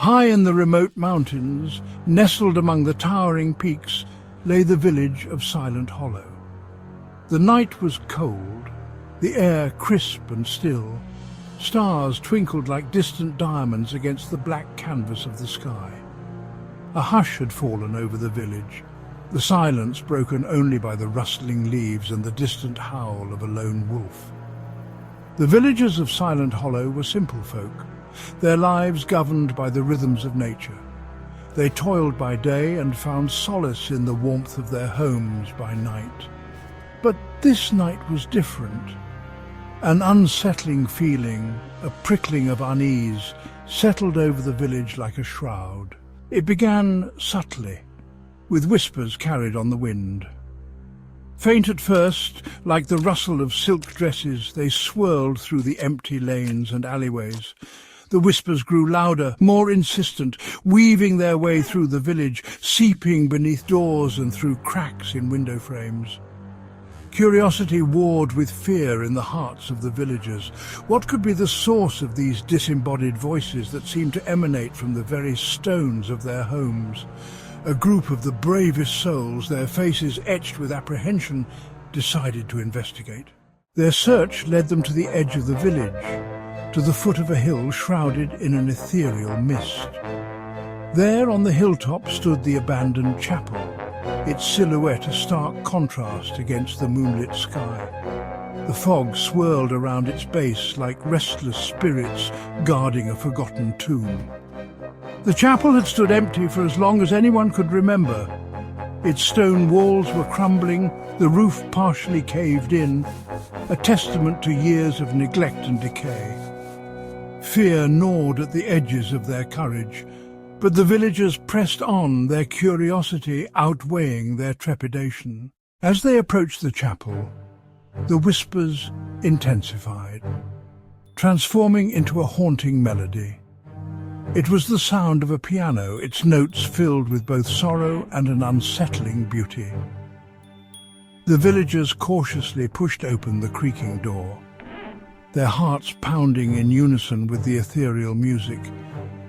High in the remote mountains, nestled among the towering peaks, lay the village of Silent Hollow. The night was cold, the air crisp and still. Stars twinkled like distant diamonds against the black canvas of the sky. A hush had fallen over the village, the silence broken only by the rustling leaves and the distant howl of a lone wolf. The villagers of Silent Hollow were simple folk, their lives governed by the rhythms of nature. They toiled by day and found solace in the warmth of their homes by night. But this night was different. An unsettling feeling, a prickling of unease, settled over the village like a shroud. It began subtly, with whispers carried on the wind. Faint at first, like the rustle of silk dresses, they swirled through the empty lanes and alleyways. The whispers grew louder, more insistent, weaving their way through the village, seeping beneath doors and through cracks in window frames. Curiosity warred with fear in the hearts of the villagers. What could be the source of these disembodied voices that seemed to emanate from the very stones of their homes? A group of the bravest souls, their faces etched with apprehension, decided to investigate. Their search led them to the edge of the village, to the foot of a hill shrouded in an ethereal mist. There on the hilltop stood the abandoned chapel, its silhouette a stark contrast against the moonlit sky. The fog swirled around its base like restless spirits guarding a forgotten tomb. The chapel had stood empty for as long as anyone could remember. Its stone walls were crumbling, the roof partially caved in, a testament to years of neglect and decay. Fear gnawed at the edges of their courage, but the villagers pressed on, their curiosity outweighing their trepidation. As they approached the chapel, the whispers intensified, transforming into a haunting melody. It was the sound of a piano, its notes filled with both sorrow and an unsettling beauty. The villagers cautiously pushed open the creaking door, their hearts pounding in unison with the ethereal music.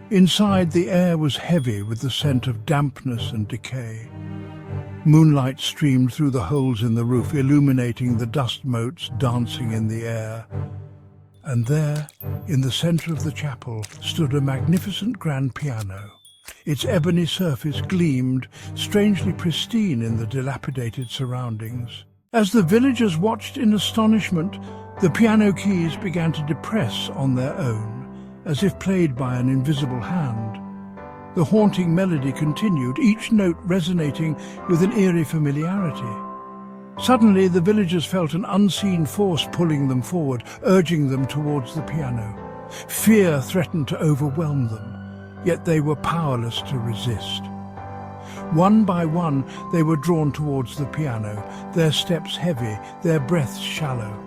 Inside, the air was heavy with the scent of dampness and decay. Moonlight streamed through the holes in the roof, illuminating the dust motes dancing in the air. And there, in the center of the chapel, stood a magnificent grand piano. Its ebony surface gleamed, strangely pristine in the dilapidated surroundings. As the villagers watched in astonishment, the piano keys began to depress on their own, as if played by an invisible hand. The haunting melody continued, each note resonating with an eerie familiarity. Suddenly, the villagers felt an unseen force pulling them forward, urging them towards the piano. Fear threatened to overwhelm them, yet they were powerless to resist. One by one, they were drawn towards the piano, their steps heavy, their breaths shallow.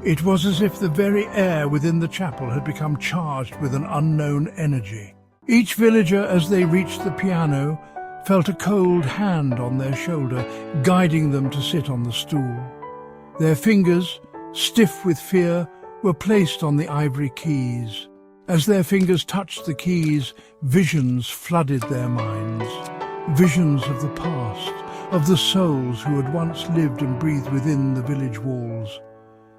It was as if the very air within the chapel had become charged with an unknown energy. Each villager, as they reached the piano, felt a cold hand on their shoulder, guiding them to sit on the stool. Their fingers, stiff with fear, were placed on the ivory keys. As their fingers touched the keys, visions flooded their minds. Visions of the past, of the souls who had once lived and breathed within the village walls.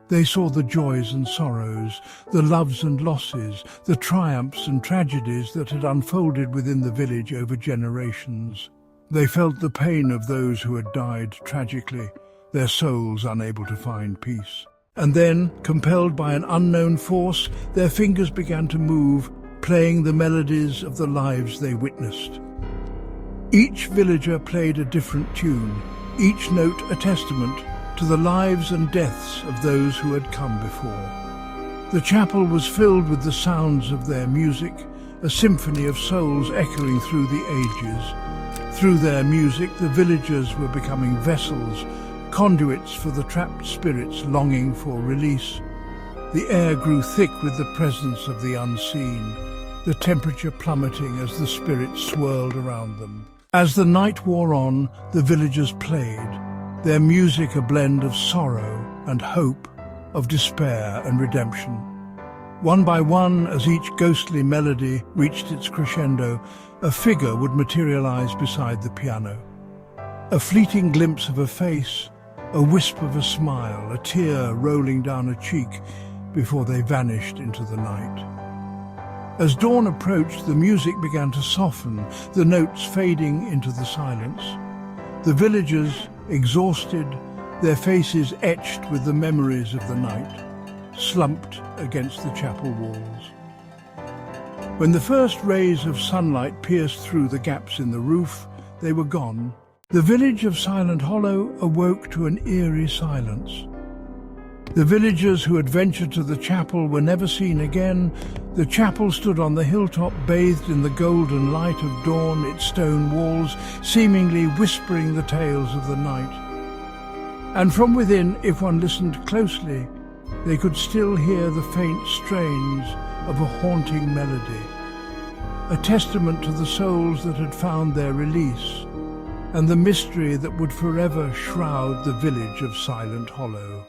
They saw the joys and sorrows, the loves and losses, the triumphs and tragedies that had unfolded within the village over generations. They felt the pain of those who had died tragically, their souls unable to find peace. And then, compelled by an unknown force, their fingers began to move, playing the melodies of the lives they witnessed. Each villager played a different tune, each note a testament to the lives and deaths of those who had come before. The chapel was filled with the sounds of their music, a symphony of souls echoing through the ages. Through their music, the villagers were becoming vessels, conduits for the trapped spirits longing for release. The air grew thick with the presence of the unseen, the temperature plummeting as the spirits swirled around them. As the night wore on, the villagers played, their music a blend of sorrow and hope, of despair and redemption. One by one, as each ghostly melody reached its crescendo, a figure would materialize beside the piano. A fleeting glimpse of a face, a wisp of a smile, a tear rolling down a cheek before they vanished into the night. As dawn approached, the music began to soften, the notes fading into the silence. The villagers, exhausted, their faces etched with the memories of the night, slumped against the chapel walls. When the first rays of sunlight pierced through the gaps in the roof, they were gone. The village of Silent Hollow awoke to an eerie silence. The villagers who had ventured to the chapel were never seen again. The chapel stood on the hilltop, bathed in the golden light of dawn, its stone walls seemingly whispering the tales of the night. And from within, if one listened closely, they could still hear the faint strains of a haunting melody, a testament to the souls that had found their release, and the mystery that would forever shroud the village of Silent Hollow.